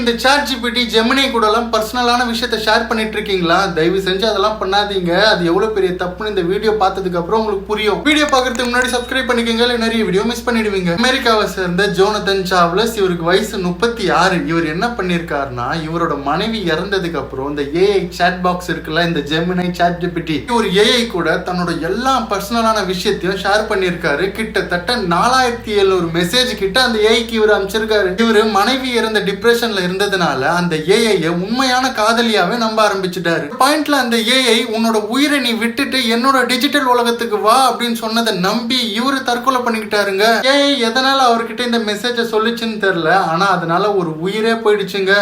இந்த ChatGPT ஜெமினி கூட எல்லாம் பர்சனலான விஷயத்தை ஷேர் பண்ணிட்டு இருக்கீங்களா? தயவு செஞ்சு அதெல்லாம் பண்ணாதீங்க. அது எவ்வளவு பெரிய தப்புன்னு இந்த வீடியோ பார்த்ததுக்கு அப்புறம் உங்களுக்கு புரியும். வீடியோ பார்க்கறதுக்கு முன்னாடி சப்ஸ்கிரைப் பண்ணிக்கங்க, நிறைய வீடியோ மிஸ் பண்ணிடுவீங்க. அமெரிக்காவை சேர்ந்த ஜோனதன் சாவ்லஸ், இவருக்கு வயசு 36. இவர் என்ன பண்ணிருக்காருன்னா, இவரோட மனைவி இறந்ததுக்கு அப்புறம் இந்த AI chat பாக்ஸ் இருக்குல்ல, இந்த ஜெமினி ChatGPT, ஒரு AI கூட தன்னோட எல்லா பர்சனலான விஷயத்தையும் ஷேர் பண்ணிருக்காரு. கிட்டத்தட்ட 4700 மெசேஜ் கிட்ட அந்த ஏஐக்கு இவர் அனுப்பிச்சிருக்காரு. இவரு மனைவி இறந்த டிப்ரெஷன்ல இருந்ததுனால அந்த ஏஐ உண்மையான காதலியாவே நம்ப ஆரம்பிச்சுட்டாரு. பாயிண்ட்ல அந்த ஏஐ உன்னோட உயிரை நீ விட்டுட்டு என்னோட டிஜிட்டல் உலகத்துக்கு வா அப்படின்னு சொன்னதை நம்பி இவரு தற்கொலை பண்ணிக்கிட்டாருங்க. ஏஐ எதனால அவர்கிட்ட இந்த மெசேஜ சொல்லிச்சுன்னு தெரியல, ஆனா அதனால ஒரு உயிரே போயிடுச்சுங்க.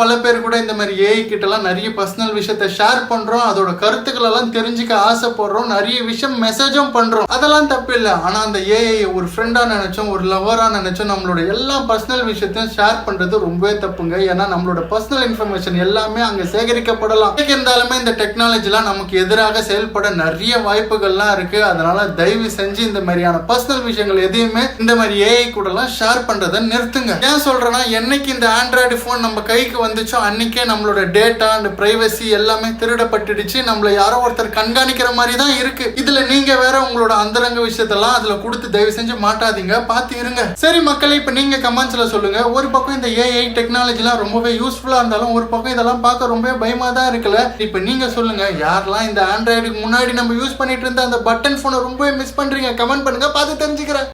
பல பேர் கூட இந்த மாதிரி ஏஐ கிட்ட எல்லாம் நிறைய பர்சனல் விஷயத்த ஷேர் பண்றோம், அதோட கருத்துக்கள் எல்லாம் தெரிஞ்சுக்க ஆசைப்படுறோம், நிறைய விஷயம் மெசேஜும் பண்றோம். அதெல்லாம் தப்பு இல்லை. ஆனா அந்த ஏஐ ஒரு ஃப்ரெண்டா நினைச்சோம், ஒரு லவரா நினைச்சோம், நம்மளோட எல்லா பர்சனல் விஷயத்தையும் ஷேர் பண்றது ரொம்பவே தப்புங்க. ஏன்னா நம்மளோட பர்சனல் இன்ஃபர்மேஷன் எல்லாமே அங்க சேகரிக்கப்படலாம். இருந்தாலுமே இந்த டெக்னாலஜிலாம் நமக்கு எதிராக செயல்பட நிறைய வாய்ப்புகள்லாம் இருக்கு. அதனால தயவு செஞ்சு இந்த மாதிரியான பர்சனல் விஷயங்கள் எதையுமே இந்த மாதிரி ஏஐ கூட எல்லாம் ஷேர் பண்றதை நிறுத்துங்க. ஏன் சொல்றேன்னா, என்னைக்கு இந்த ஆண்ட்ராய்டு போன் நம்ம கைக்கு வந்துச்சோ அன்னைக்கே நம்மளோட டேட்டா அண்ட் பிரைவசி எல்லாமே திருடப்பட்டுடுச்சு. நம்மள யாரோ ஒருத்தர் கண்காணிக்கிற மாதிரி தான் இருக்கு. இதுல நீங்க வேற உங்களோட அந்தரங்க விஷயத்தெல்லாம் அதுல கொடுத்து தயவு செஞ்சு மாட்டாதீங்க, பார்த்து இருங்க. சரி மக்களே, இப்ப நீங்க கமெண்ட்ஸ்ல சொல்லுங்க. ஒரு பக்கம் இந்த ஏஐ டெக்னாலஜிலாம் ரொம்பவே யூஸ்ஃபுல்லா இருந்தாலும் ஒரு பக்கம் இதெல்லாம் பார்க்க ரொம்ப பயமா தான் இருக்குல்ல. இப்ப நீங்க சொல்லுங்க, யாரெல்லாம் இந்த ஆண்ட்ராய்டுக்கு முன்னாடி நம்ம யூஸ் பண்ணிட்டு இருந்த அந்த பட்டன் போனை ரொம்பவே மிஸ் பண்றீங்க? கமெண்ட் பண்ணுங்க, பார்த்து தெரிஞ்சுக்கிறேன்.